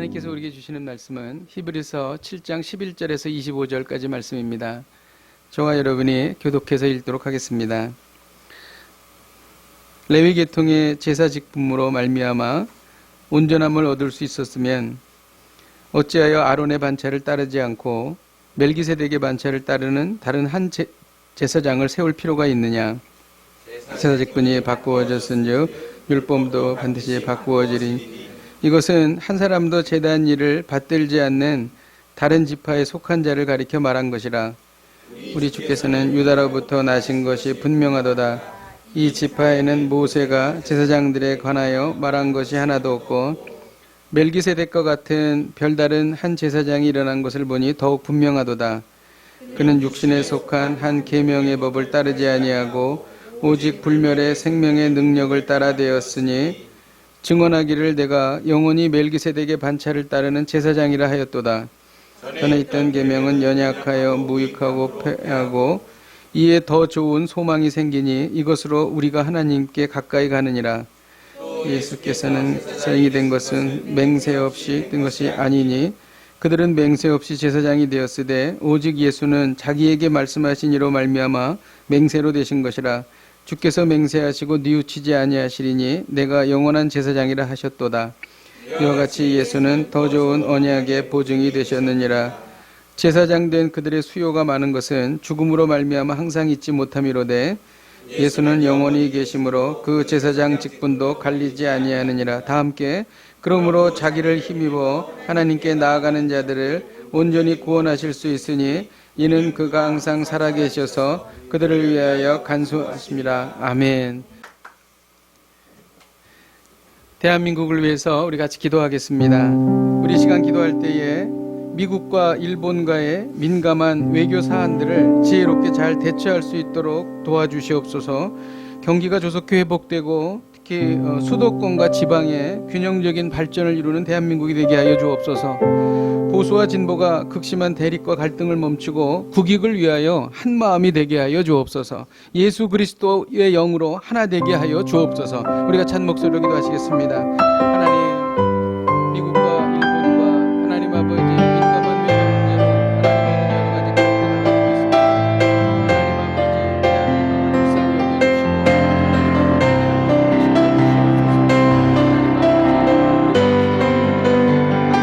하나님께서 우리에게 주시는 말씀은 히브리서 7장 11절에서 25절까지 말씀입니다. 저와 여러분이 교독해서 읽도록 하겠습니다. 레위 계통의 제사 직분으로 말미암아 온전함을 얻을 수 있었으면 어찌하여 아론의 반차를 따르지 않고 멜기세덱의 반차를 따르는 다른 한 제사장을 세울 필요가 있느냐? 제사 직분이 바꾸어졌은즉 율법도 반드시 바꾸어지리니 이것은 한 사람도 제단 일을 받들지 않는 다른 지파에 속한 자를 가리켜 말한 것이라. 우리 주께서는 유다로부터 나신 것이 분명하도다. 이 지파에는 모세가 제사장들에 관하여 말한 것이 하나도 없고 멜기세덱과 같은 별다른 한 제사장이 일어난 것을 보니 더욱 분명하도다. 그는 육신에 속한 한 계명의 법을 따르지 아니하고 오직 불멸의 생명의 능력을 따라 되었으니 증언하기를 내가 영원히 멜기세덱의 반차를 따르는 제사장이라 하였도다. 전에 있던 계명은 연약하여 무익하고 패하고 이에 더 좋은 소망이 생기니 이것으로 우리가 하나님께 가까이 가느니라. 예수께서는 사형이 된 것은 맹세 없이 된 것이 아니니 그들은 맹세 없이 제사장이 되었으되 오직 예수는 자기에게 말씀하신 이로 말미암아 맹세로 되신 것이라. 주께서 맹세하시고 뉘우치지 아니하시리니 내가 영원한 제사장이라 하셨도다. 이와 같이 예수는 더 좋은 언약의 보증이 되셨느니라. 제사장 된 그들의 수요가 많은 것은 죽음으로 말미암아 항상 잊지 못함이로되 예수는 영원히 계심으로 그 제사장 직분도 갈리지 아니하느니라. 다 함께 그러므로 자기를 힘입어 하나님께 나아가는 자들을 온전히 구원하실 수 있으니 이는 그가 항상 살아계셔서 그들을 위하여 간수하십니다. 아멘. 대한민국을 위해서 우리 같이 기도하겠습니다. 우리 시간 기도할 때에 미국과 일본과의 민감한 외교 사안들을 지혜롭게 잘 대처할 수 있도록 도와주시옵소서. 경기가 조속히 회복되고 특히 수도권과 지방의 균형적인 발전을 이루는 대한민국이 되게 하여 주옵소서. 보수와 진보가 극심한 대립과 갈등을 멈추고 국익을 위하여 한 마음이 되게 하여 주옵소서. 예수 그리스도의 영으로 하나 되게 하여 주옵소서. 우리가 찬 목소리로 기도하시겠습니다. 하나님, 미국과 일본과 하나님 아버지 민감한 외교 문제로 하나님 여러 가지 갈등을 갖고 있습니다. 하나님 아버지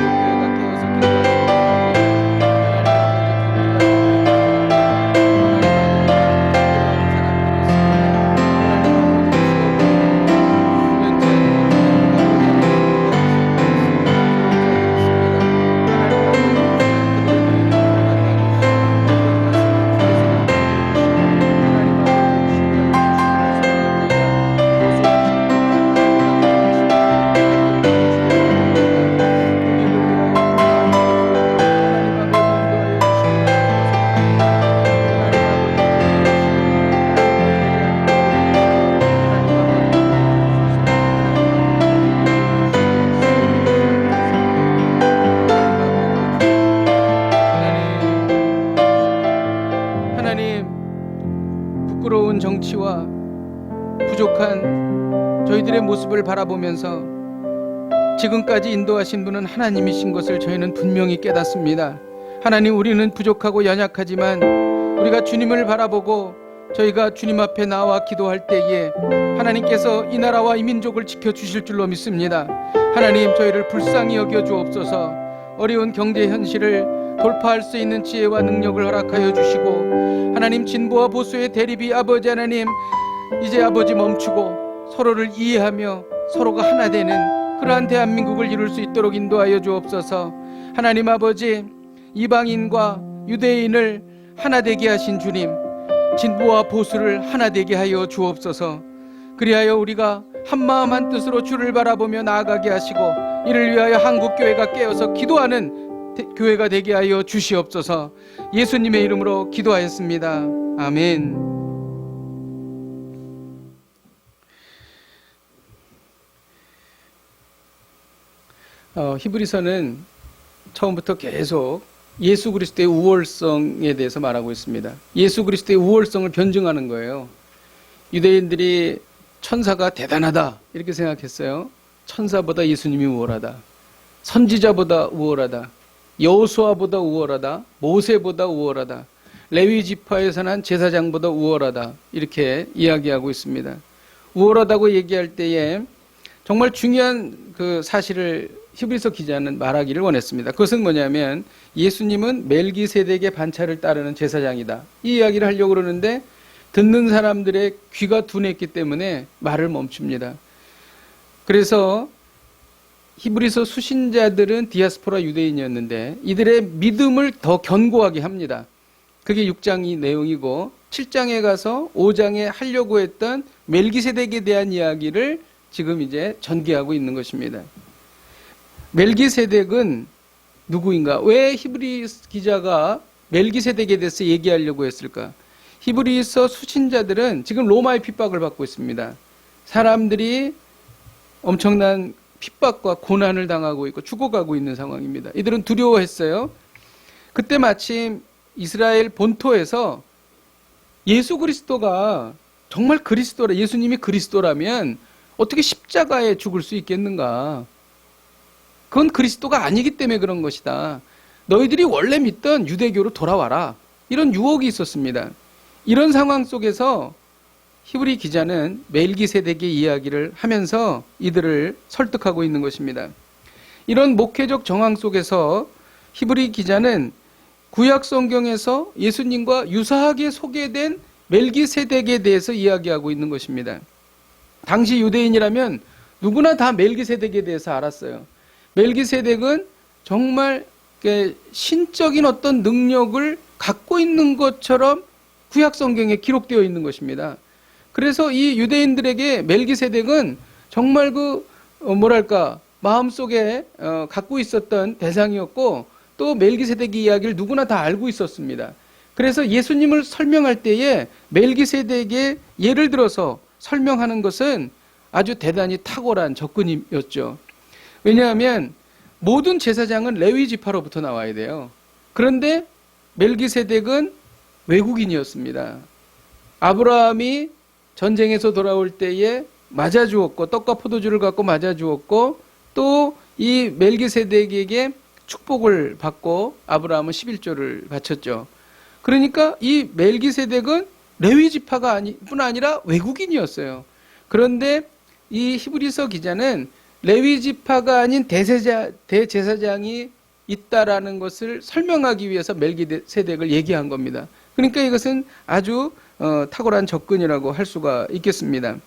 대한민국을 불쌍히 여겨주시고 부끄러운 정치와 부족한 저희들의 모습을 바라보면서 지금까지 인도하신 분은 하나님이신 것을 저희는 분명히 깨닫습니다. 하나님, 우리는 부족하고 연약하지만 우리가 주님을 바라보고 저희가 주님 앞에 나와 기도할 때에 하나님께서 이 나라와 이 민족을 지켜주실 줄로 믿습니다. 하나님, 저희를 불쌍히 여겨 주옵소서. 어려운 경제 현실을 돌파할 수 있는 지혜와 능력을 허락하여 주시고 하나님, 진보와 보수의 대립이 아버지 하나님 이제 아버지 멈추고 서로를 이해하며 서로가 하나 되는 그러한 대한민국을 이룰 수 있도록 인도하여 주옵소서. 하나님 아버지, 이방인과 유대인을 하나 되게 하신 주님, 진보와 보수를 하나 되게 하여 주옵소서. 그리하여 우리가 한마음 한뜻으로 주를 바라보며 나아가게 하시고 이를 위하여 한국교회가 깨어서 기도하는 교회가 되게 하여 주시옵소서. 예수님의 이름으로 기도하였습니다. 아멘. 히브리서는 처음부터 계속 예수 그리스도의 우월성에 대해서 말하고 있습니다. 예수 그리스도의 우월성을 변증하는 거예요. 유대인들이 천사가 대단하다 이렇게 생각했어요. 천사보다 예수님이 우월하다. 선지자보다 우월하다. 여호수아보다 우월하다. 모세보다 우월하다. 레위 지파에서 난 제사장보다 우월하다. 이렇게 이야기하고 있습니다. 우월하다고 얘기할 때에 정말 중요한 그 사실을 히브리서 기자는 말하기를 원했습니다. 그것은 뭐냐면 예수님은 멜기세덱의 반차를 따르는 제사장이다. 이 이야기를 하려고 그러는데 듣는 사람들의 귀가 둔했기 때문에 말을 멈춥니다. 그래서 히브리서 수신자들은 디아스포라 유대인이었는데 이들의 믿음을 더 견고하게 합니다. 그게 6장이 내용이고 7장에 가서 5장에 하려고 했던 멜기세덱에 대한 이야기를 지금 이제 전개하고 있는 것입니다. 멜기세덱은 누구인가? 왜 히브리 기자가 멜기세덱에 대해서 얘기하려고 했을까? 히브리서 수신자들은 지금 로마의 핍박을 받고 있습니다. 사람들이 엄청난 핍박과 고난을 당하고 있고 죽어가고 있는 상황입니다. 이들은 두려워했어요. 그때 마침 이스라엘 본토에서 예수 그리스도가 정말 그리스도라, 예수님이 그리스도라면 어떻게 십자가에 죽을 수 있겠는가? 그건 그리스도가 아니기 때문에 그런 것이다. 너희들이 원래 믿던 유대교로 돌아와라. 이런 유혹이 있었습니다. 이런 상황 속에서 히브리 기자는 멜기세덱의 이야기를 하면서 이들을 설득하고 있는 것입니다. 이런 목회적 정황 속에서 히브리 기자는 구약 성경에서 예수님과 유사하게 소개된 멜기세덱에 대해서 이야기하고 있는 것입니다. 당시 유대인이라면 누구나 다 멜기세덱에 대해서 알았어요. 멜기세덱은 정말 신적인 어떤 능력을 갖고 있는 것처럼 구약 성경에 기록되어 있는 것입니다. 그래서 이 유대인들에게 멜기세덱은 정말 마음속에 갖고 있었던 대상이었고 또 멜기세덱의 이야기를 누구나 다 알고 있었습니다. 그래서 예수님을 설명할 때에 멜기세덱의 예를 들어서 설명하는 것은 아주 대단히 탁월한 접근이었죠. 왜냐하면 모든 제사장은 레위 지파로부터 나와야 돼요. 그런데 멜기세덱은 외국인이었습니다. 아브라함이 전쟁에서 돌아올 때에 맞아 주었고 떡과 포도주를 갖고 맞아 주었고 또 이 멜기세덱에게 축복을 받고 아브라함은 11조를 바쳤죠. 그러니까 이 멜기세덱은 레위 지파가 뿐 아니라 외국인이었어요. 그런데 이 히브리서 기자는 레위 지파가 아닌 대제사장이 있다라는 것을 설명하기 위해서 멜기세덱을 얘기한 겁니다. 그러니까 이것은 아주 탁월한 접근이라고 할 수가 있겠습니다.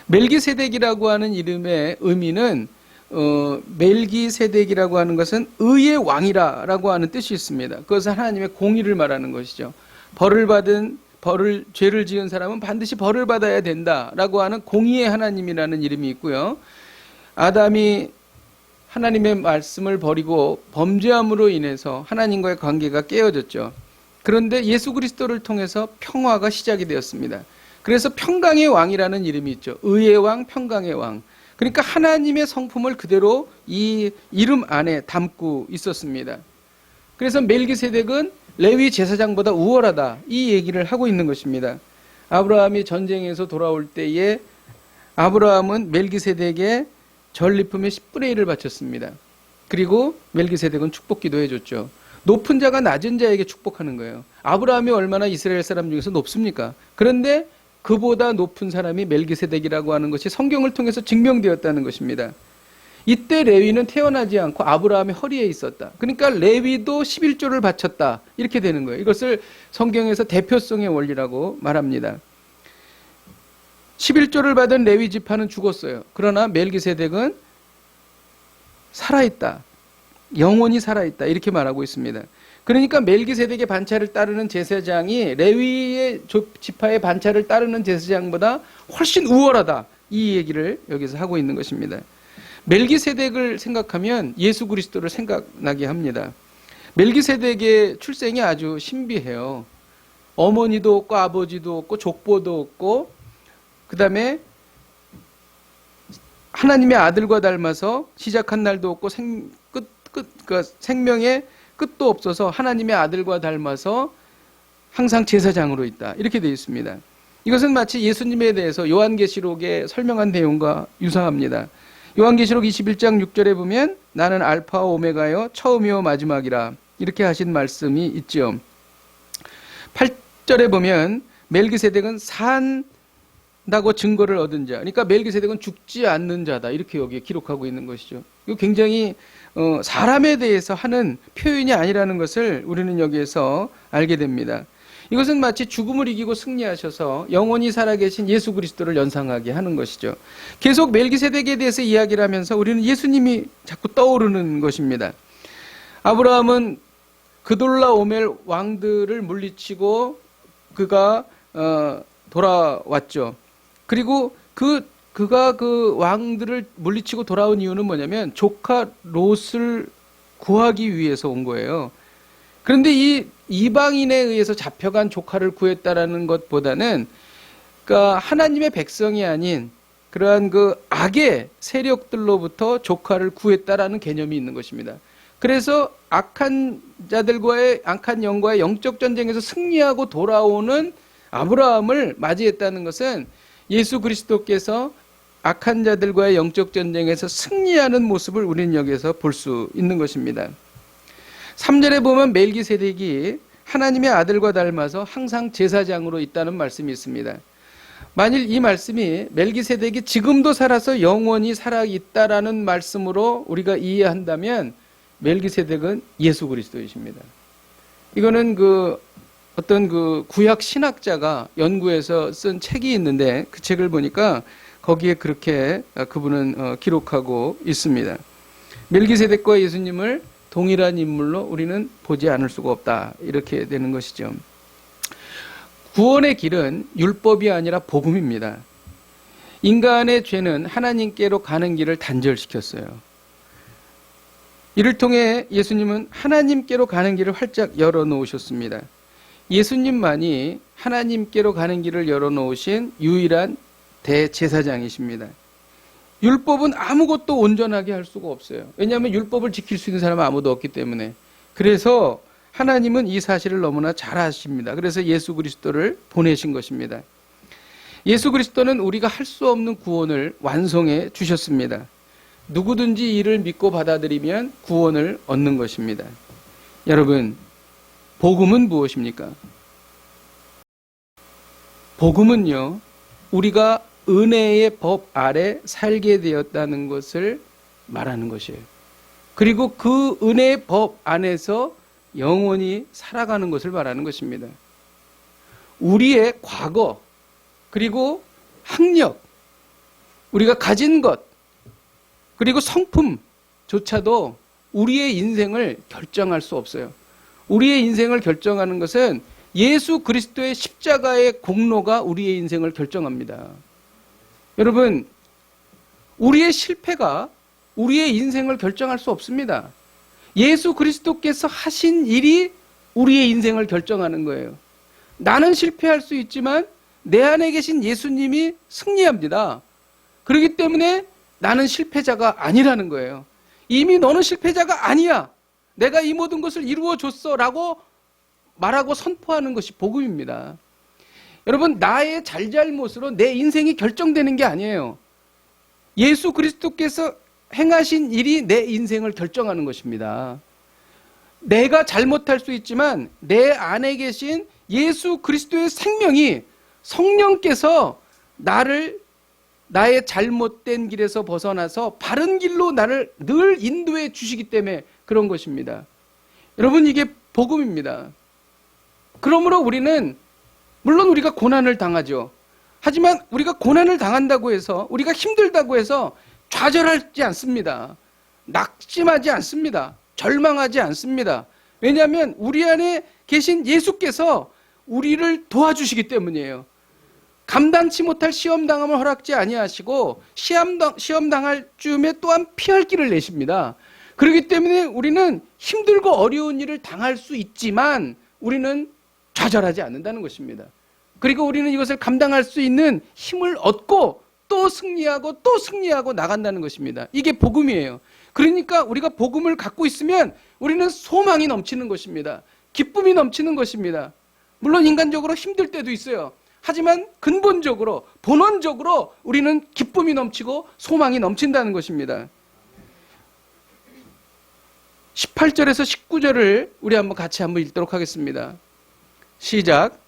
멜기세덱이라고 하는 이름의 의미는 멜기세덱이라고 하는 것은 의의 왕이라고 하는 뜻이 있습니다. 그것은 하나님의 공의를 말하는 것이죠. 죄를 지은 사람은 반드시 벌을 받아야 된다라고 하는 공의의 하나님이라는 이름이 있고요. 아담이 하나님의 말씀을 버리고 범죄함으로 인해서 하나님과의 관계가 깨어졌죠. 그런데 예수 그리스도를 통해서 평화가 시작이 되었습니다. 그래서 평강의 왕이라는 이름이 있죠. 의의 왕, 평강의 왕. 그러니까 하나님의 성품을 그대로 이 이름 안에 담고 있었습니다. 그래서 멜기세덱은 레위 제사장보다 우월하다, 이 얘기를 하고 있는 것입니다. 아브라함이 전쟁에서 돌아올 때에 아브라함은 멜기세덱의 전리품의 10분의 1을 바쳤습니다. 그리고 멜기세덱은 축복기도 해줬죠. 높은 자가 낮은 자에게 축복하는 거예요. 아브라함이 얼마나 이스라엘 사람 중에서 높습니까? 그런데 그보다 높은 사람이 멜기세덱이라고 하는 것이 성경을 통해서 증명되었다는 것입니다. 이때 레위는 태어나지 않고 아브라함의 허리에 있었다. 그러니까 레위도 11조를 바쳤다. 이렇게 되는 거예요. 이것을 성경에서 대표성의 원리라고 말합니다. 11조를 받은 레위 지파는 죽었어요. 그러나 멜기세덱은 살아있다. 영원히 살아있다. 이렇게 말하고 있습니다. 그러니까 멜기세덱의 반차를 따르는 제사장이 레위의 지파의 반차를 따르는 제사장보다 훨씬 우월하다. 이 얘기를 여기서 하고 있는 것입니다. 멜기세덱을 생각하면 예수 그리스도를 생각나게 합니다. 멜기세덱의 출생이 아주 신비해요. 어머니도 없고 아버지도 없고 족보도 없고 그 다음에 하나님의 아들과 닮아서 시작한 날도 없고 생명의 끝도 없어서 하나님의 아들과 닮아서 항상 제사장으로 있다. 이렇게 되어 있습니다. 이것은 마치 예수님에 대해서 요한계시록에 설명한 내용과 유사합니다. 요한계시록 21장 6절에 보면 나는 알파와 오메가요 처음이요 마지막이라 이렇게 하신 말씀이 있죠. 8절에 보면 멜기세덱은 산다고 증거를 얻은 자, 그러니까 멜기세덱은 죽지 않는 자다 이렇게 여기에 기록하고 있는 것이죠. 이거 굉장히 사람에 대해서 하는 표현이 아니라는 것을 우리는 여기에서 알게 됩니다. 이것은 마치 죽음을 이기고 승리하셔서 영원히 살아계신 예수 그리스도를 연상하게 하는 것이죠. 계속 멜기세덱에 대해서 이야기를 하면서 우리는 예수님이 자꾸 떠오르는 것입니다. 아브라함은 그돌라오멜 왕들을 물리치고 그가 돌아왔죠. 그리고 그가 그 왕들을 물리치고 돌아온 이유는 뭐냐면 조카 롯을 구하기 위해서 온 거예요. 그런데 이 이방인에 의해서 잡혀간 조카를 구했다라는 것보다는 그러니까 하나님의 백성이 아닌 그러한 그 악의 세력들로부터 조카를 구했다라는 개념이 있는 것입니다. 그래서 악한 자들과의 악한 영과의 영적 전쟁에서 승리하고 돌아오는 아브라함을 맞이했다는 것은 예수 그리스도께서 악한 자들과의 영적 전쟁에서 승리하는 모습을 우리는 여기에서 볼 수 있는 것입니다. 3절에 보면 멜기세덱이 하나님의 아들과 닮아서 항상 제사장으로 있다는 말씀이 있습니다. 만일 이 말씀이 멜기세덱이 지금도 살아서 영원히 살아있다라는 말씀으로 우리가 이해한다면 멜기세덱은 예수 그리스도이십니다. 이거는 어떤 구약 신학자가 연구해서 쓴 책이 있는데 그 책을 보니까 거기에 그렇게 그분은 기록하고 있습니다. 멜기세덱과 예수님을 동일한 인물로 우리는 보지 않을 수가 없다. 이렇게 되는 것이죠. 구원의 길은 율법이 아니라 복음입니다. 인간의 죄는 하나님께로 가는 길을 단절시켰어요. 이를 통해 예수님은 하나님께로 가는 길을 활짝 열어놓으셨습니다. 예수님만이 하나님께로 가는 길을 열어놓으신 유일한 대제사장이십니다. 율법은 아무것도 온전하게 할 수가 없어요. 왜냐하면 율법을 지킬 수 있는 사람은 아무도 없기 때문에. 그래서 하나님은 이 사실을 너무나 잘 아십니다. 그래서 예수 그리스도를 보내신 것입니다. 예수 그리스도는 우리가 할 수 없는 구원을 완성해 주셨습니다. 누구든지 이를 믿고 받아들이면 구원을 얻는 것입니다. 여러분, 복음은 무엇입니까? 복음은요, 우리가 은혜의 법 아래 살게 되었다는 것을 말하는 것이에요. 그리고 그 은혜의 법 안에서 영원히 살아가는 것을 말하는 것입니다. 우리의 과거, 그리고 학력, 우리가 가진 것, 그리고 성품조차도 우리의 인생을 결정할 수 없어요. 우리의 인생을 결정하는 것은 예수 그리스도의 십자가의 공로가 우리의 인생을 결정합니다. 여러분, 우리의 실패가 우리의 인생을 결정할 수 없습니다. 예수 그리스도께서 하신 일이 우리의 인생을 결정하는 거예요. 나는 실패할 수 있지만 내 안에 계신 예수님이 승리합니다. 그렇기 때문에 나는 실패자가 아니라는 거예요. 이미 너는 실패자가 아니야. 내가 이 모든 것을 이루어줬어 라고 말하고 선포하는 것이 복음입니다. 여러분, 나의 잘잘못으로 내 인생이 결정되는 게 아니에요. 예수 그리스도께서 행하신 일이 내 인생을 결정하는 것입니다. 내가 잘못할 수 있지만 내 안에 계신 예수 그리스도의 생명이 성령께서 나의 잘못된 길에서 벗어나서 바른 길로 나를 늘 인도해 주시기 때문에 그런 것입니다. 여러분, 이게 복음입니다. 그러므로 우리는 물론 우리가 고난을 당하죠. 하지만 우리가 고난을 당한다고 해서 우리가 힘들다고 해서 좌절하지 않습니다. 낙심하지 않습니다. 절망하지 않습니다. 왜냐하면 우리 안에 계신 예수께서 우리를 도와주시기 때문이에요. 감당치 못할 시험당함을 허락지 아니하시고 시험당할 즈음에 또한 피할 길을 내십니다. 그렇기 때문에 우리는 힘들고 어려운 일을 당할 수 있지만 우리는 좌절하지 않는다는 것입니다. 그리고 우리는 이것을 감당할 수 있는 힘을 얻고 또 승리하고 나간다는 것입니다. 이게 복음이에요. 그러니까 우리가 복음을 갖고 있으면 우리는 소망이 넘치는 것입니다. 기쁨이 넘치는 것입니다. 물론 인간적으로 힘들 때도 있어요. 하지만 근본적으로, 본원적으로 우리는 기쁨이 넘치고 소망이 넘친다는 것입니다. 18절에서 19절을 우리 같이 한번 읽도록 하겠습니다. 시작.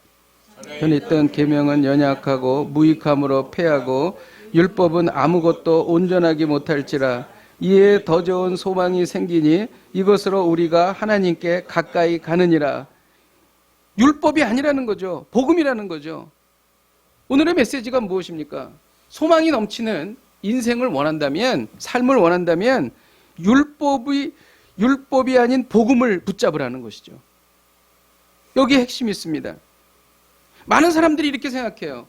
전에 있던 계명은 연약하고 무익함으로 패하고 율법은 아무것도 온전하기 못할지라. 이에 더 좋은 소망이 생기니 이것으로 우리가 하나님께 가까이 가느니라. 율법이 아니라는 거죠. 복음이라는 거죠. 오늘의 메시지가 무엇입니까? 소망이 넘치는 인생을 원한다면, 삶을 원한다면 율법이 아닌 복음을 붙잡으라는 것이죠. 여기에 핵심이 있습니다. 많은 사람들이 이렇게 생각해요.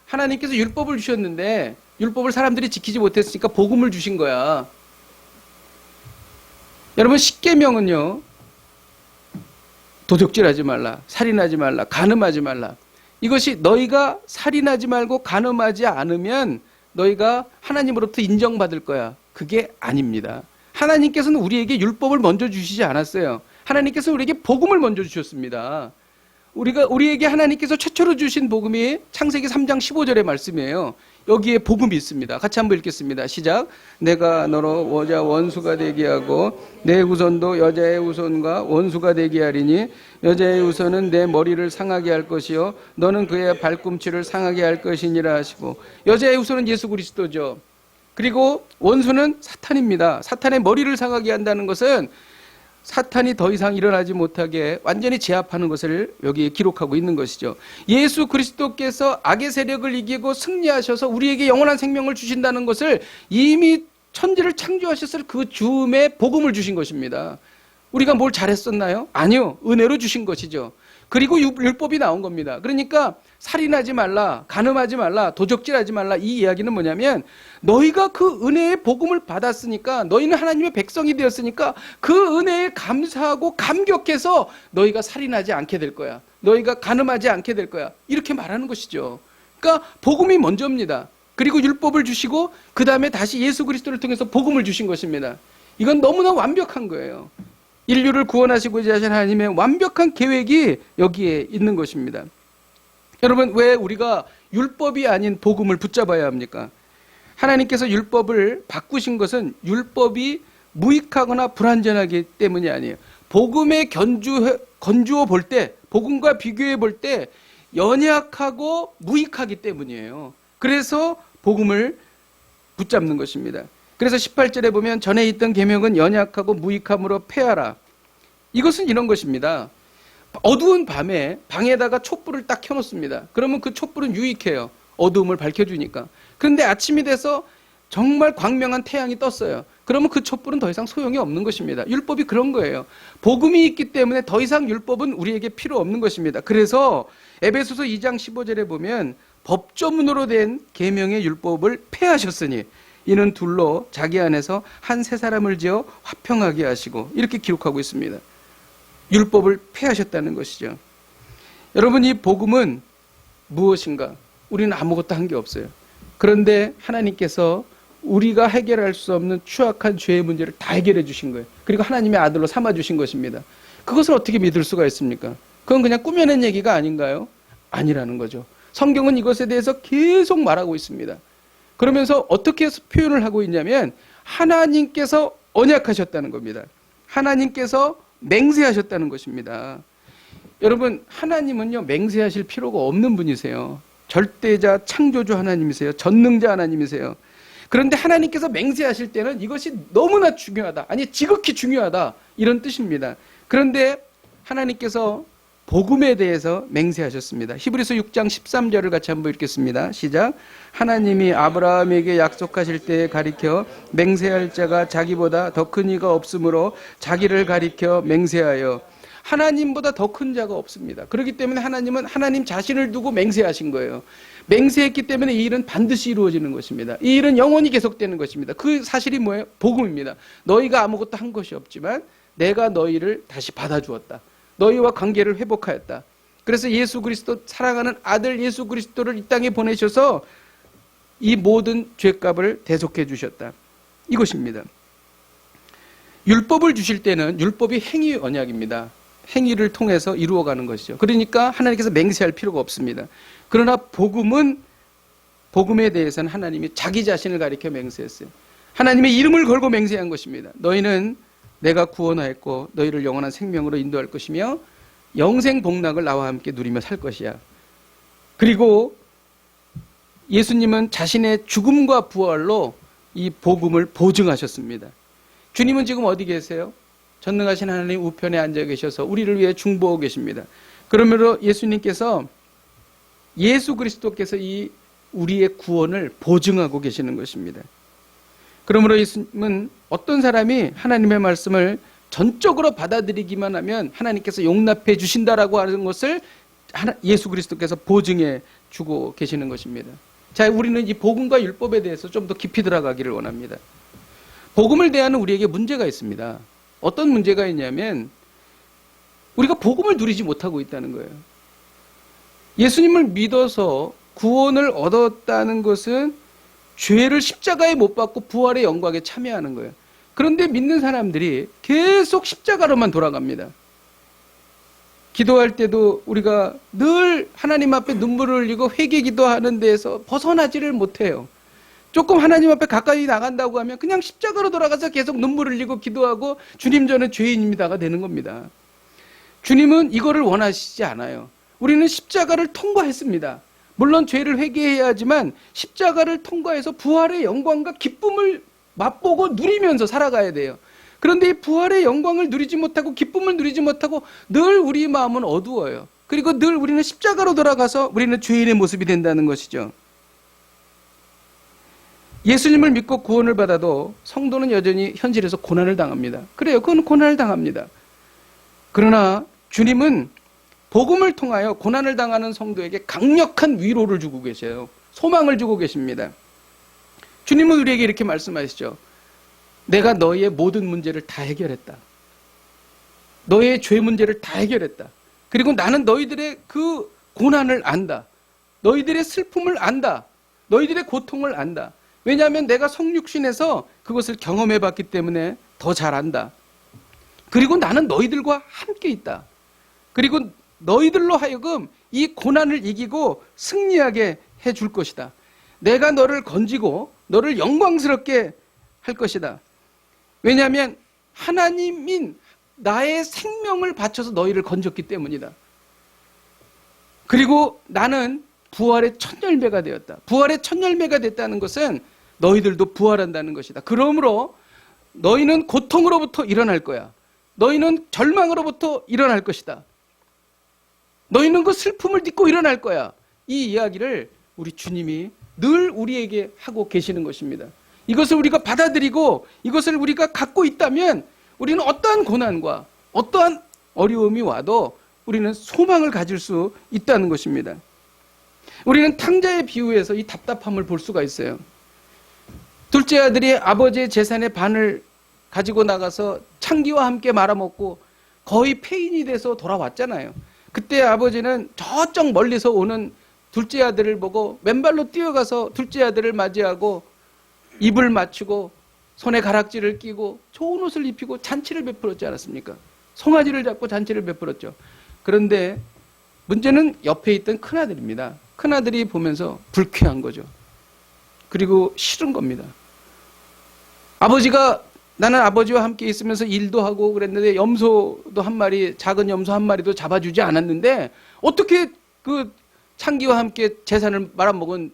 하나님께서 율법을 주셨는데 율법을 사람들이 지키지 못했으니까 복음을 주신 거야. 여러분, 십계명은요, 도적질하지 말라, 살인하지 말라, 간음하지 말라. 이것이 너희가 살인하지 말고 간음하지 않으면 너희가 하나님으로부터 인정받을 거야. 그게 아닙니다. 하나님께서는 우리에게 율법을 먼저 주시지 않았어요. 하나님께서는 우리에게 복음을 먼저 주셨습니다. 우리에게 하나님께서 최초로 주신 복음이 창세기 3장 15절의 말씀이에요. 여기에 복음이 있습니다. 같이 한번 읽겠습니다. 시작. 내가 너로 여자 원수가 되게 하고 내 후손도 여자의 후손과 원수가 되게 하리니 여자의 후손은 내 머리를 상하게 할 것이요 너는 그의 발꿈치를 상하게 할 것이니라 하시고, 여자의 후손은 예수 그리스도죠. 그리고 원수는 사탄입니다. 사탄의 머리를 상하게 한다는 것은 사탄이 더 이상 일어나지 못하게 완전히 제압하는 것을 여기에 기록하고 있는 것이죠. 예수 그리스도께서 악의 세력을 이기고 승리하셔서 우리에게 영원한 생명을 주신다는 것을 이미 천지를 창조하셨을 그 즈음에 복음을 주신 것입니다. 우리가 뭘 잘했었나요? 아니요. 은혜로 주신 것이죠. 그리고 율법이 나온 겁니다. 그러니까 살인하지 말라, 간음하지 말라, 도적질하지 말라, 이 이야기는 뭐냐면 너희가 그 은혜의 복음을 받았으니까, 너희는 하나님의 백성이 되었으니까 그 은혜에 감사하고 감격해서 너희가 살인하지 않게 될 거야. 너희가 간음하지 않게 될 거야. 이렇게 말하는 것이죠. 그러니까 복음이 먼저입니다. 그리고 율법을 주시고 그 다음에 다시 예수 그리스도를 통해서 복음을 주신 것입니다. 이건 너무나 완벽한 거예요. 인류를 구원하시고자 하신 하나님의 완벽한 계획이 여기에 있는 것입니다. 여러분, 왜 우리가 율법이 아닌 복음을 붙잡아야 합니까? 하나님께서 율법을 바꾸신 것은 율법이 무익하거나 불완전하기 때문이 아니에요. 복음에 건주어 볼 때, 복음과 비교해 볼 때 연약하고 무익하기 때문이에요. 그래서 복음을 붙잡는 것입니다. 그래서 18절에 보면 전에 있던 계명은 연약하고 무익함으로 패하라. 이것은 이런 것입니다. 어두운 밤에 방에다가 촛불을 딱 켜놓습니다. 그러면 그 촛불은 유익해요. 어두움을 밝혀주니까. 그런데 아침이 돼서 정말 광명한 태양이 떴어요. 그러면 그 촛불은 더 이상 소용이 없는 것입니다. 율법이 그런 거예요. 복음이 있기 때문에 더 이상 율법은 우리에게 필요 없는 것입니다. 그래서 에베소서 2장 15절에 보면 법조문으로 된 계명의 율법을 폐하셨으니 이는 둘로 자기 안에서 한 새 사람을 지어 화평하게 하시고, 이렇게 기록하고 있습니다. 율법을 폐하셨다는 것이죠. 여러분, 이 복음은 무엇인가? 우리는 아무것도 한 게 없어요. 그런데 하나님께서 우리가 해결할 수 없는 추악한 죄의 문제를 다 해결해 주신 거예요. 그리고 하나님의 아들로 삼아 주신 것입니다. 그것을 어떻게 믿을 수가 있습니까? 그건 그냥 꾸며낸 얘기가 아닌가요? 아니라는 거죠. 성경은 이것에 대해서 계속 말하고 있습니다. 그러면서 어떻게 표현을 하고 있냐면 하나님께서 언약하셨다는 겁니다. 하나님께서 맹세하셨다는 것입니다. 여러분, 하나님은요, 맹세하실 필요가 없는 분이세요. 절대자 창조주 하나님이세요. 전능자 하나님이세요. 그런데 하나님께서 맹세하실 때는 이것이 너무나 중요하다, 아니 지극히 중요하다, 이런 뜻입니다. 그런데 하나님께서 복음에 대해서 맹세하셨습니다. 히브리서 6장 13절을 같이 한번 읽겠습니다. 시작. 하나님이 아브라함에게 약속하실 때에 가리켜 맹세할 자가 자기보다 더 큰 이가 없으므로 자기를 가리켜 맹세하여. 하나님보다 더 큰 자가 없습니다. 그렇기 때문에 하나님은 하나님 자신을 두고 맹세하신 거예요. 맹세했기 때문에 이 일은 반드시 이루어지는 것입니다. 이 일은 영원히 계속되는 것입니다. 그 사실이 뭐예요? 복음입니다. 너희가 아무것도 한 것이 없지만 내가 너희를 다시 받아주었다. 너희와 관계를 회복하였다. 그래서 예수 그리스도, 사랑하는 아들 예수 그리스도를 이 땅에 보내셔서 이 모든 죄값을 대속해 주셨다. 이것입니다. 율법을 주실 때는 율법이 행위 언약입니다. 행위를 통해서 이루어가는 것이죠. 그러니까 하나님께서 맹세할 필요가 없습니다. 그러나 복음에 대해서는 하나님이 자기 자신을 가리켜 맹세했어요. 하나님의 이름을 걸고 맹세한 것입니다. 너희는 내가 구원하였고 너희를 영원한 생명으로 인도할 것이며 영생 복락을 나와 함께 누리며 살 것이야. 그리고 예수님은 자신의 죽음과 부활로 이 복음을 보증하셨습니다. 주님은 지금 어디 계세요? 전능하신 하나님 우편에 앉아 계셔서 우리를 위해 중보하고 계십니다. 그러므로 예수 그리스도께서 이 우리의 구원을 보증하고 계시는 것입니다. 그러므로 예수님은 어떤 사람이 하나님의 말씀을 전적으로 받아들이기만 하면 하나님께서 용납해 주신다라고 하는 것을 예수 그리스도께서 보증해 주고 계시는 것입니다. 자, 우리는 이 복음과 율법에 대해서 좀 더 깊이 들어가기를 원합니다. 복음을 대하는 우리에게 문제가 있습니다. 어떤 문제가 있냐면 우리가 복음을 누리지 못하고 있다는 거예요. 예수님을 믿어서 구원을 얻었다는 것은 죄를 십자가에 못 박고 부활의 영광에 참여하는 거예요. 그런데 믿는 사람들이 계속 십자가로만 돌아갑니다. 기도할 때도 우리가 늘 하나님 앞에 눈물을 흘리고 회개 기도하는 데에서 벗어나지를 못해요. 조금 하나님 앞에 가까이 나간다고 하면 그냥 십자가로 돌아가서 계속 눈물을 흘리고 기도하고 주님 저는 죄인입니다가 되는 겁니다. 주님은 이거를 원하시지 않아요. 우리는 십자가를 통과했습니다. 물론 죄를 회개해야 하지만 십자가를 통과해서 부활의 영광과 기쁨을 맛보고 누리면서 살아가야 돼요. 그런데 이 부활의 영광을 누리지 못하고 기쁨을 누리지 못하고 늘 우리 마음은 어두워요. 그리고 늘 우리는 십자가로 돌아가서 우리는 죄인의 모습이 된다는 것이죠. 예수님을 믿고 구원을 받아도 성도는 여전히 현실에서 고난을 당합니다. 그래요. 그건 고난을 당합니다. 그러나 주님은 복음을 통하여 고난을 당하는 성도에게 강력한 위로를 주고 계세요. 소망을 주고 계십니다. 주님은 우리에게 이렇게 말씀하시죠. 내가 너희의 모든 문제를 다 해결했다. 너희의 죄 문제를 다 해결했다. 그리고 나는 너희들의 그 고난을 안다. 너희들의 슬픔을 안다. 너희들의 고통을 안다. 왜냐하면 내가 성육신에서 그것을 경험해 봤기 때문에 더 잘 안다. 그리고 나는 너희들과 함께 있다. 그리고 너희들로 하여금 이 고난을 이기고 승리하게 해줄 것이다. 내가 너를 건지고 너를 영광스럽게 할 것이다. 왜냐하면 하나님인 나의 생명을 바쳐서 너희를 건졌기 때문이다. 그리고 나는 부활의 첫 열매가 되었다. 부활의 첫 열매가 됐다는 것은 너희들도 부활한다는 것이다. 그러므로 너희는 고통으로부터 일어날 거야. 너희는 절망으로부터 일어날 것이다. 너희는 그 슬픔을 딛고 일어날 거야. 이 이야기를 우리 주님이 늘 우리에게 하고 계시는 것입니다. 이것을 우리가 받아들이고 이것을 우리가 갖고 있다면 우리는 어떠한 고난과 어떠한 어려움이 와도 우리는 소망을 가질 수 있다는 것입니다. 우리는 탕자의 비유에서 이 답답함을 볼 수가 있어요. 둘째 아들이 아버지의 재산의 반을 가지고 나가서 창기와 함께 말아먹고 거의 폐인이 돼서 돌아왔잖아요. 그때 아버지는 저쪽 멀리서 오는 둘째 아들을 보고 맨발로 뛰어가서 둘째 아들을 맞이하고 입을 맞추고 손에 가락지를 끼고 좋은 옷을 입히고 잔치를 베풀었지 않았습니까? 송아지를 잡고 잔치를 베풀었죠. 그런데 문제는 옆에 있던 큰아들입니다. 큰아들이 보면서 불쾌한 거죠. 그리고 싫은 겁니다. 아버지가 나는 아버지와 함께 있으면서 일도 하고 그랬는데 염소도 한 마리, 작은 염소 한 마리도 잡아주지 않았는데 어떻게 그 창기와 함께 재산을 말아먹은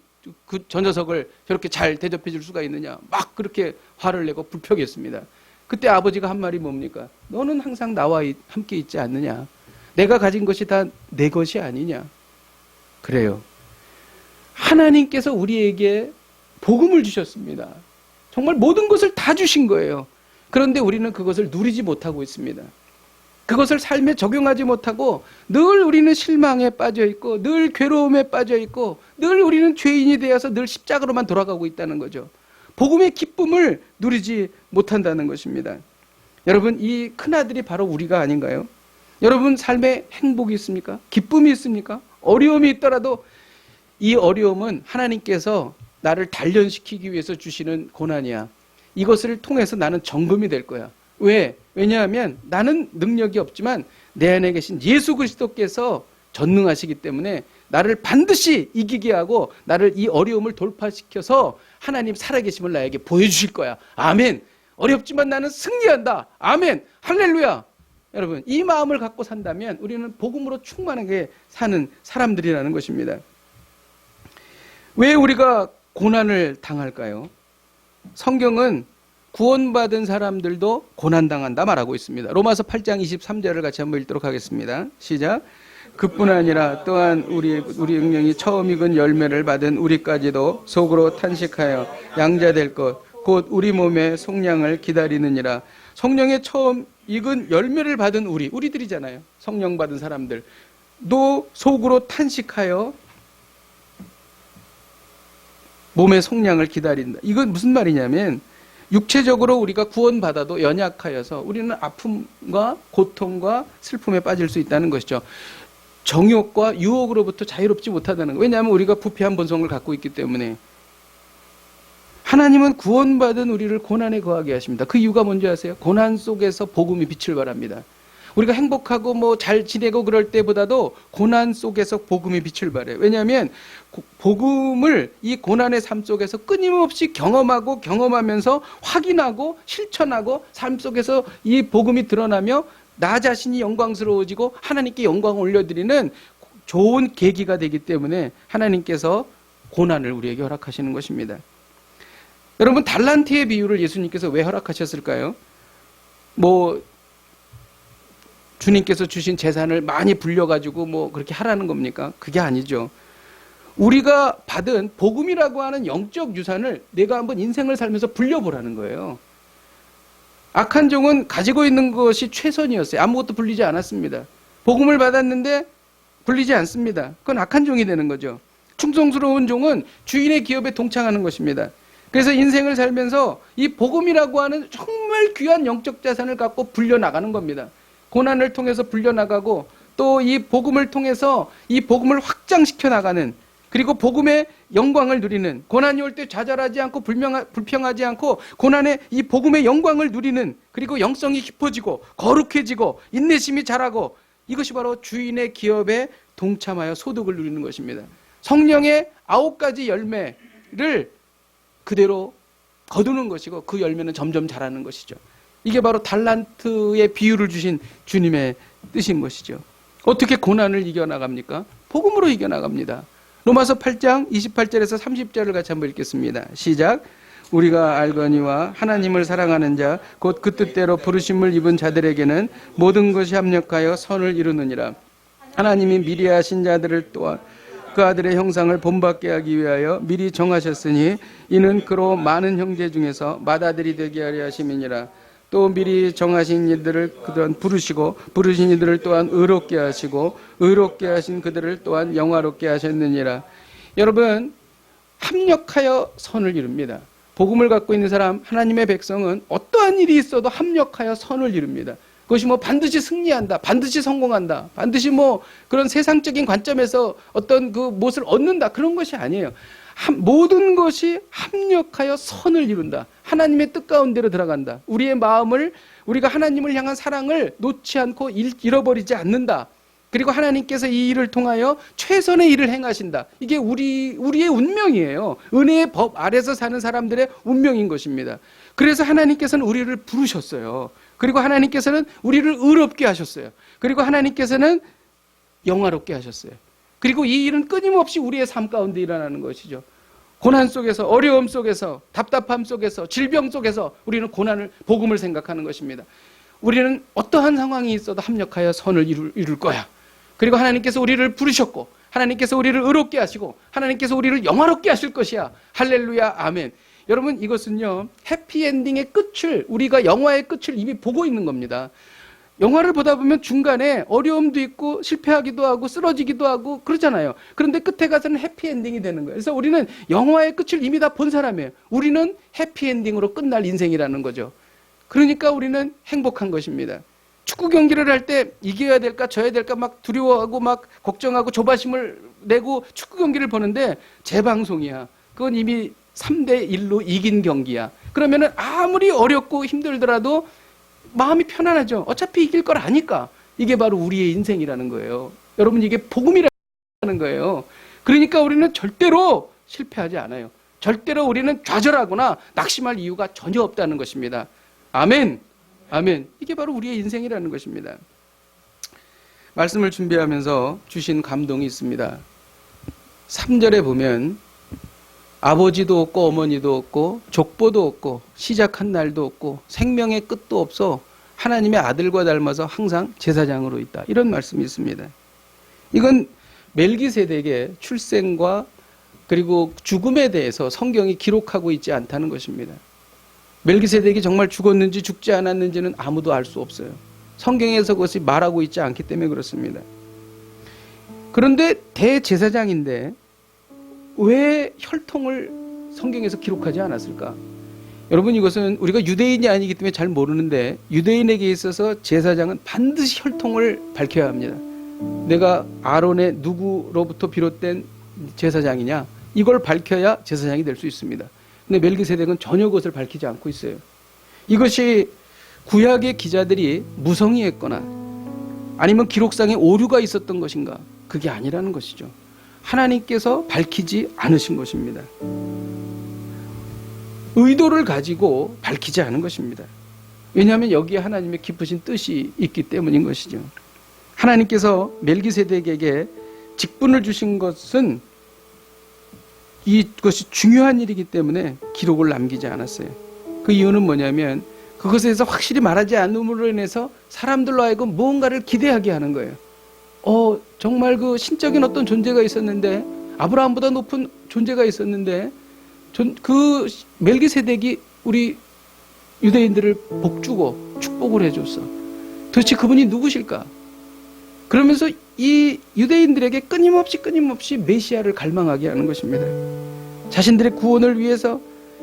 저 녀석을 저렇게 잘 대접해 줄 수가 있느냐. 막 그렇게 화를 내고 불평했습니다. 그때 아버지가 한 말이 뭡니까? 너는 항상 나와 함께 있지 않느냐. 내가 가진 것이 다 내 것이 아니냐. 그래요. 하나님께서 우리에게 복음을 주셨습니다. 정말 모든 것을 다 주신 거예요. 그런데 우리는 그것을 누리지 못하고 있습니다. 그것을 삶에 적용하지 못하고 늘 우리는 실망에 빠져 있고 늘 괴로움에 빠져 있고 늘 우리는 죄인이 되어서 늘 십자가로만 돌아가고 있다는 거죠. 복음의 기쁨을 누리지 못한다는 것입니다. 여러분, 이 큰아들이 바로 우리가 아닌가요? 여러분 삶에 행복이 있습니까? 기쁨이 있습니까? 어려움이 있더라도 이 어려움은 하나님께서 나를 단련시키기 위해서 주시는 고난이야. 이것을 통해서 나는 정금이 될 거야. 왜? 왜냐하면 나는 능력이 없지만 내 안에 계신 예수 그리스도께서 전능하시기 때문에 나를 반드시 이기게 하고 나를 이 어려움을 돌파시켜서 하나님 살아계심을 나에게 보여주실 거야. 아멘. 어렵지만 나는 승리한다. 아멘. 할렐루야. 여러분, 이 마음을 갖고 산다면 우리는 복음으로 충만하게 사는 사람들이라는 것입니다. 왜 우리가 고난을 당할까요? 성경은 구원받은 사람들도 고난당한다 말하고 있습니다. 로마서 8장 23절을 같이 한번 읽도록 하겠습니다. 시작. 그뿐 아니라 또한 우리 영령이 처음 익은 열매를 받은 우리까지도 속으로 탄식하여 양자될 것 곧 우리 몸의 속량을 기다리느니라. 성령의 처음 익은 열매를 받은 우리들이잖아요. 성령 받은 사람들 도 속으로 탄식하여 몸의 속량을 기다린다. 이건 무슨 말이냐면 육체적으로 우리가 구원받아도 연약하여서 우리는 아픔과 고통과 슬픔에 빠질 수 있다는 것이죠. 정욕과 유혹으로부터 자유롭지 못하다는 거예요. 왜냐하면 우리가 부패한 본성을 갖고 있기 때문에. 하나님은 구원받은 우리를 고난에 거하게 하십니다. 그 이유가 뭔지 아세요? 고난 속에서 복음이 빛을 발합니다. 우리가 행복하고 뭐 잘 지내고 그럴 때보다도 고난 속에서 복음이 빛을 발해요. 왜냐하면 복음을 이 고난의 삶 속에서 끊임없이 경험하고 경험하면서 확인하고 실천하고 삶 속에서 이 복음이 드러나며 나 자신이 영광스러워지고 하나님께 영광을 올려드리는 좋은 계기가 되기 때문에 하나님께서 고난을 우리에게 허락하시는 것입니다. 여러분, 달란트의 비유를 예수님께서 왜 허락하셨을까요? 뭐 주님께서 주신 재산을 많이 불려가지고 뭐 그렇게 하라는 겁니까? 그게 아니죠. 우리가 받은 복음이라고 하는 영적 유산을 내가 한번 인생을 살면서 불려보라는 거예요. 악한 종은 가지고 있는 것이 최선이었어요. 아무것도 불리지 않았습니다. 복음을 받았는데 불리지 않습니다. 그건 악한 종이 되는 거죠. 충성스러운 종은 주인의 기업에 동참하는 것입니다. 그래서 인생을 살면서 이 복음이라고 하는 정말 귀한 영적 자산을 갖고 불려나가는 겁니다. 고난을 통해서 불려나가고 또 이 복음을 통해서 이 복음을 확장시켜 나가는, 그리고 복음의 영광을 누리는, 고난이 올 때 좌절하지 않고 불평하지 않고 고난의 이 복음의 영광을 누리는, 그리고 영성이 깊어지고 거룩해지고 인내심이 자라고, 이것이 바로 주인의 기업에 동참하여 소득을 누리는 것입니다. 성령의 9가지 열매를 그대로 거두는 것이고 그 열매는 점점 자라는 것이죠. 이게 바로 달란트의 비유를 주신 주님의 뜻인 것이죠. 어떻게 고난을 이겨나갑니까? 복음으로 이겨나갑니다. 로마서 8장 28절에서 30절을 같이 한번 읽겠습니다. 시작. 우리가 알거니와 하나님을 사랑하는 자 곧 그 뜻대로 부르심을 입은 자들에게는 모든 것이 합력하여 선을 이루느니라. 하나님이 미리 하신 자들을 또한 그 아들의 형상을 본받게 하기 위하여 미리 정하셨으니 이는 그로 많은 형제 중에서 맏아들이 되게 하려 하심이니라. 또 미리 정하신 이들을 그동안 부르시고 부르신 이들을 또한 의롭게 하시고 의롭게 하신 그들을 또한 영화롭게 하셨느니라. 여러분, 합력하여 선을 이룹니다. 복음을 갖고 있는 사람, 하나님의 백성은 어떠한 일이 있어도 합력하여 선을 이룹니다. 그것이 뭐 반드시 승리한다, 반드시 성공한다, 반드시 뭐 그런 세상적인 관점에서 어떤 그 무엇을 얻는다, 그런 것이 아니에요. 모든 것이 합력하여 선을 이룬다. 하나님의 뜻 가운데로 들어간다. 우리의 마음을, 우리가 하나님을 향한 사랑을 놓지 않고 잃어버리지 않는다. 그리고 하나님께서 이 일을 통하여 최선의 일을 행하신다. 이게 우리의 운명이에요. 은혜의 법 아래서 사는 사람들의 운명인 것입니다. 그래서 하나님께서는 우리를 부르셨어요. 그리고 하나님께서는 우리를 의롭게 하셨어요. 그리고 하나님께서는 영화롭게 하셨어요. 그리고 이 일은 끊임없이 우리의 삶 가운데 일어나는 것이죠. 고난 속에서, 어려움 속에서, 답답함 속에서, 질병 속에서 우리는 고난을, 복음을 생각하는 것입니다. 우리는 어떠한 상황이 있어도 합력하여 선을 이룰 거야. 그리고 하나님께서 우리를 부르셨고 하나님께서 우리를 의롭게 하시고 하나님께서 우리를 영화롭게 하실 것이야. 할렐루야, 아멘. 여러분, 이것은요, 해피엔딩의 끝을, 우리가 영화의 끝을 이미 보고 있는 겁니다. 영화를 보다 보면 중간에 어려움도 있고 실패하기도 하고 쓰러지기도 하고 그러잖아요. 그런데 끝에 가서는 해피엔딩이 되는 거예요. 그래서 우리는 영화의 끝을 이미 다 본 사람이에요. 우리는 해피엔딩으로 끝날 인생이라는 거죠. 그러니까 우리는 행복한 것입니다. 축구 경기를 할 때 이겨야 될까 져야 될까 막 두려워하고 막 걱정하고 조바심을 내고 축구 경기를 보는데 재방송이야. 그건 이미 3대1로 이긴 경기야. 그러면은 아무리 어렵고 힘들더라도 마음이 편안하죠. 어차피 이길 걸 아니까. 이게 바로 우리의 인생이라는 거예요. 여러분, 이게 복음이라는 거예요. 그러니까 우리는 절대로 실패하지 않아요. 절대로 우리는 좌절하거나 낙심할 이유가 전혀 없다는 것입니다. 아멘. 아멘. 이게 바로 우리의 인생이라는 것입니다. 말씀을 준비하면서 주신 감동이 있습니다. 3절에 보면 아버지도 없고 어머니도 없고 족보도 없고 시작한 날도 없고 생명의 끝도 없어 하나님의 아들과 닮아서 항상 제사장으로 있다. 이런 말씀이 있습니다. 이건 멜기세덱의 출생과 그리고 죽음에 대해서 성경이 기록하고 있지 않다는 것입니다. 멜기세덱이 정말 죽었는지 죽지 않았는지는 아무도 알 수 없어요. 성경에서 그것이 말하고 있지 않기 때문에 그렇습니다. 그런데 대제사장인데 왜 혈통을 성경에서 기록하지 않았을까? 여러분, 이것은 우리가 유대인이 아니기 때문에 잘 모르는데 유대인에게 있어서 제사장은 반드시 혈통을 밝혀야 합니다. 내가 아론의 누구로부터 비롯된 제사장이냐, 이걸 밝혀야 제사장이 될 수 있습니다. 근데 멜기세덱은 전혀 그것을 밝히지 않고 있어요. 이것이 구약의 기자들이 무성의했거나 아니면 기록상에 오류가 있었던 것인가? 그게 아니라는 것이죠. 하나님께서 밝히지 않으신 것입니다. 의도를 가지고 밝히지 않은 것입니다. 왜냐하면 여기에 하나님의 깊으신 뜻이 있기 때문인 것이죠. 하나님께서 멜기세덱에게 직분을 주신 것은 이것이 중요한 일이기 때문에 기록을 남기지 않았어요. 그 이유는 뭐냐면 그것에 대해서 확실히 말하지 않음으로 인해서 사람들로 하여금 무언가를 기대하게 하는 거예요. 정말 그 신적인 어떤 존재가 있었는데, 아브라함보다 높은 존재가 있었는데, 그 멜기세덱이 우리 유대인들을 복주고 축복을 해줬어. 도대체 그분이 누구실까? 그러면서 이 유대인들에게 끊임없이 메시아를 갈망하게 하는 것입니다. 자신들의 구원을 위해서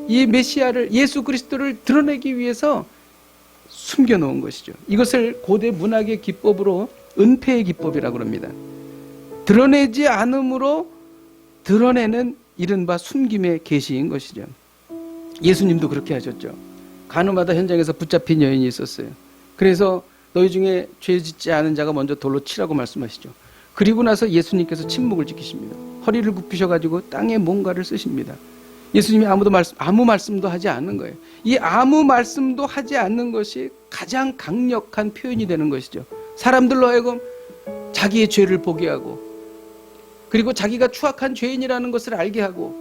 이 메시아를, 예수 그리스도를 드러내기 위해서 숨겨놓은 것이죠. 이것을 고대 문학의 기법으로 은폐의 기법이라고 합니다. 드러내지 않음으로 드러내는 이른바 숨김의 계시인 것이죠. 예수님도 그렇게 하셨죠. 간호마다 현장에서 붙잡힌 여인이 있었어요. 그래서 너희 중에 죄 짓지 않은 자가 먼저 돌로 치라고 말씀하시죠. 그리고 나서 예수님께서 침묵을 지키십니다. 허리를 굽히셔가지고 땅에 뭔가를 쓰십니다. 예수님이 아무 말씀도 하지 않는 거예요. 이 아무 말씀도 하지 않는 것이 가장 강력한 표현이 되는 것이죠. 사람들로 하여금 자기의 죄를 보게 하고, 그리고 자기가 추악한 죄인이라는 것을 알게 하고,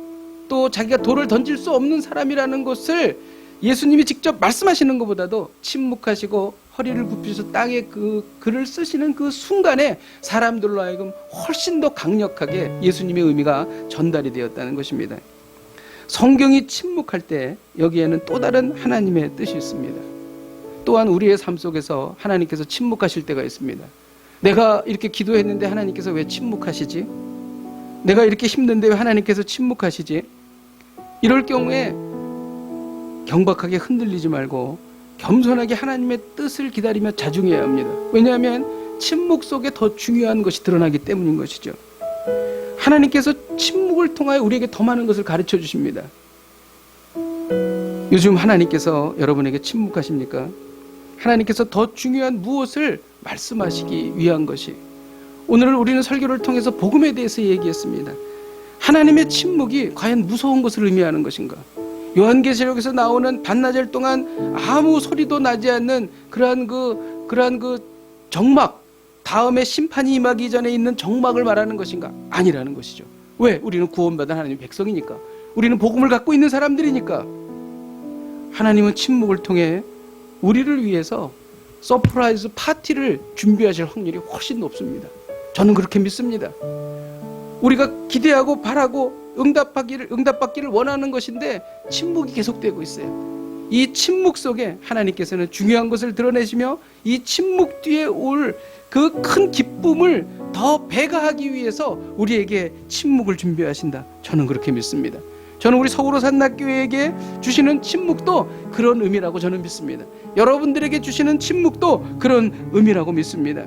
또 자기가 돌을 던질 수 없는 사람이라는 것을 예수님이 직접 말씀하시는 것보다도 침묵하시고 허리를 굽히셔서 땅에 그 글을 쓰시는 그 순간에 사람들로 하여금 훨씬 더 강력하게 예수님의 의미가 전달이 되었다는 것입니다. 성경이 침묵할 때 여기에는 또 다른 하나님의 뜻이 있습니다. 또한 우리의 삶 속에서 하나님께서 침묵하실 때가 있습니다. 내가 이렇게 기도했는데 하나님께서 왜 침묵하시지? 내가 이렇게 힘든데 왜 하나님께서 침묵하시지? 이럴 경우에 경박하게 흔들리지 말고 겸손하게 하나님의 뜻을 기다리며 자중해야 합니다. 왜냐하면 침묵 속에 더 중요한 것이 드러나기 때문인 것이죠. 하나님께서 침묵을 통하여 우리에게 더 많은 것을 가르쳐 주십니다. 요즘 하나님께서 여러분에게 침묵하십니까? 하나님께서 더 중요한 무엇을 말씀하시기 위한 것이, 오늘 우리는 설교를 통해서 복음에 대해서 얘기했습니다. 하나님의 침묵이 과연 무서운 것을 의미하는 것인가? 요한계시록에서 나오는 반나절 동안 아무 소리도 나지 않는 그러한 그 정막, 다음에 심판이 임하기 전에 있는 정막을 말하는 것인가? 아니라는 것이죠. 왜? 우리는 구원받은 하나님의 백성이니까. 우리는 복음을 갖고 있는 사람들이니까. 하나님은 침묵을 통해 우리를 위해서 서프라이즈 파티를 준비하실 확률이 훨씬 높습니다. 저는 그렇게 믿습니다. 우리가 기대하고 바라고 응답받기를 원하는 것인데 침묵이 계속되고 있어요. 이 침묵 속에 하나님께서는 중요한 것을 드러내시며 이 침묵 뒤에 올 그 큰 기쁨을 더 배가하기 위해서 우리에게 침묵을 준비하신다. 저는 그렇게 믿습니다. 저는 우리 서울호 산낙교회에게 주시는 침묵도 그런 의미라고 저는 믿습니다. 여러분들에게 주시는 침묵도 그런 의미라고 믿습니다.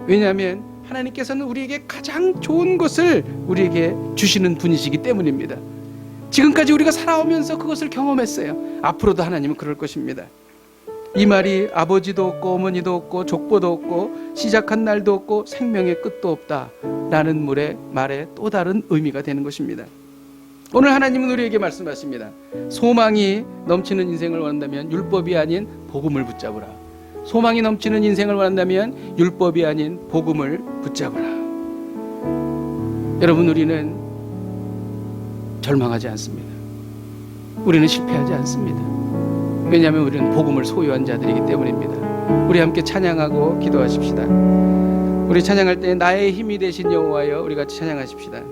왜냐하면 하나님께서는 우리에게 가장 좋은 것을 우리에게 주시는 분이시기 때문입니다. 지금까지 우리가 살아오면서 그것을 경험했어요. 앞으로도 하나님은 그럴 것입니다. 이 말이 아버지도 없고 어머니도 없고 족보도 없고 시작한 날도 없고 생명의 끝도 없다 라는 말에 또 다른 의미가 되는 것입니다. 오늘 하나님은 우리에게 말씀하십니다. 소망이 넘치는 인생을 원한다면 율법이 아닌 복음을 붙잡으라. 소망이 넘치는 인생을 원한다면 율법이 아닌 복음을 붙잡으라. 여러분, 우리는 절망하지 않습니다. 우리는 실패하지 않습니다. 왜냐하면 우리는 복음을 소유한 자들이기 때문입니다. 우리 함께 찬양하고 기도하십시다. 우리 찬양할 때 나의 힘이 되신 여호와여, 우리 같이 찬양하십시다.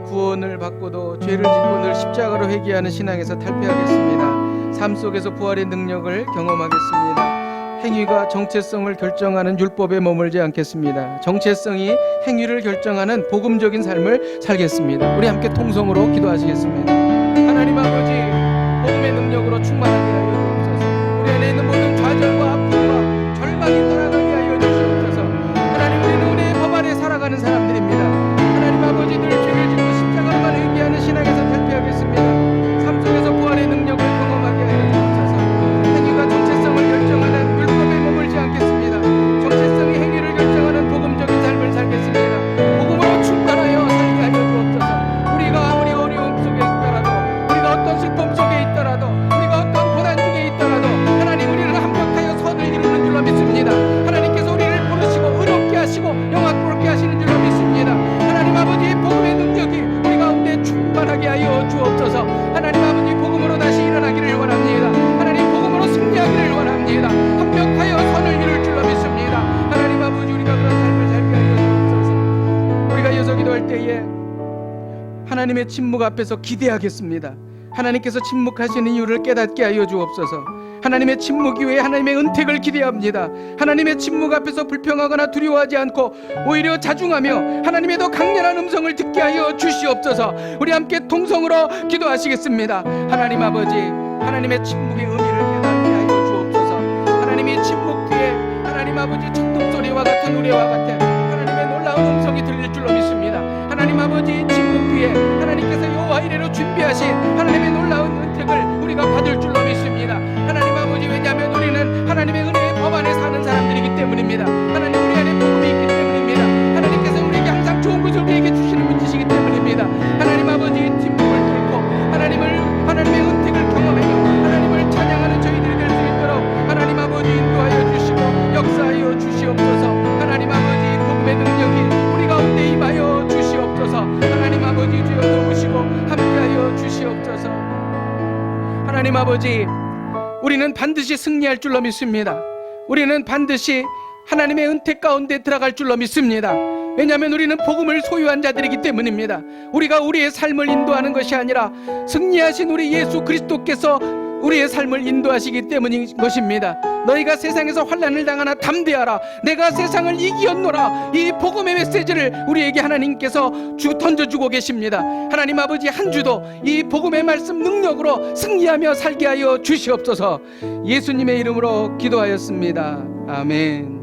구원을 받고도 죄를 짓고 늘 십자가로 회개하는 신앙에서 탈피하겠습니다. 삶 속에서 부활의 능력을 경험하겠습니다. 행위가 정체성을 결정하는 율법에 머물지 않겠습니다. 정체성이 행위를 결정하는 복음적인 삶을 살겠습니다. 우리 함께 통성으로 기도하시겠습니다. 하나님 아버지, 복음의 능력으로 충만하게 하여 주옵소서. 우리 안에 있는 모든 좌절과 아픔과 절망이 떠나가게 하여 주옵소서. 하나님, 우리는 은혜의 법 아래 살아가는 사람들입니다. 하나님 아버지, 늘 죄를 짓고 십자가만 회개하는 신앙에서 탈피하겠습니다. 삶 속에서 부활의 능력을 경험하게 하여 주옵소서. 행위가 정체성을 결정하는 율법에 머물지 않겠습니다. 정체성이 행위를 결정하는 복음적인 삶을 살겠습니다. 복음으로 충만하여 살게 하여 주옵소서. 우리가 아무리 어려움 속에 있더라도, 우리가 어떤 슬픔 속에 있더라도, 우리가 어떤 고난 중에 있더라도 하나님, 우리는 합력하여 선을 이루는 줄로 믿습니다. 하나님께서 우리를 부르시고 의롭게 하시고 영광스럽게 하시는 줄로 믿습니다. 하나님 아버지, 복음의 능력이 우리 가운데 충만하게 하여 주옵소서. 하나님 아버지, 복음으로 다시 일어나기를 원합니다. 하나님, 복음으로 승리하기를 원합니다. 합력하여 선을 이룰 줄로 믿습니다. 하나님 아버지, 우리가 그런 삶을 살게 하여 주옵소서. 우리가 이어서 기도할 때에 하나님의 침묵 앞에서 기대하겠습니다. 하나님께서 침묵하시는 이유를 깨닫게 하여 주옵소서. 하나님의 침묵 이후에 하나님의 은택을 기대합니다. 하나님의 침묵 앞에서 불평하거나 두려워하지 않고 오히려 자중하며 하나님의 더 강렬한 음성을 듣게 하여 주시옵소서. 우리 함께 통성으로 기도하시겠습니다. 하나님 아버지, 하나님의 침묵의 의미를 깨닫게 하여 주옵소서. 하나님의 침묵 뒤에 하나님 아버지 천둥소리와 같은 노래와 같은 하나님의 놀라운 음성이 들릴 줄로 믿습니다. 하나님 아버지, 침묵 뒤에 하나님께서 여호와 이레로 준비하신 하나님의 놀라운 은택을 우리가 받을 줄로 믿습니다. 하나님 아버지, 왜냐하면 우리는 하나님의 은혜의 법 안에 사는 사람들이기 때문입니다. 하나님, 우리 안에 주시옵소서. 하나님 아버지, 우리는 반드시 승리할 줄로 믿습니다. 우리는 반드시 하나님의 은혜 가운데 들어갈 줄로 믿습니다. 왜냐하면 우리는 복음을 소유한 자들이기 때문입니다. 우리가 우리의 삶을 인도하는 것이 아니라 승리하신 우리 예수 그리스도께서 우리의 삶을 인도하시기 때문인 것입니다. 너희가 세상에서 환난을 당하나 담대하라, 내가 세상을 이기었노라. 이 복음의 메시지를 우리에게 하나님께서 던져주고 계십니다. 하나님 아버지, 한 주도 이 복음의 말씀 능력으로 승리하며 살게 하여 주시옵소서. 예수님의 이름으로 기도하였습니다. 아멘.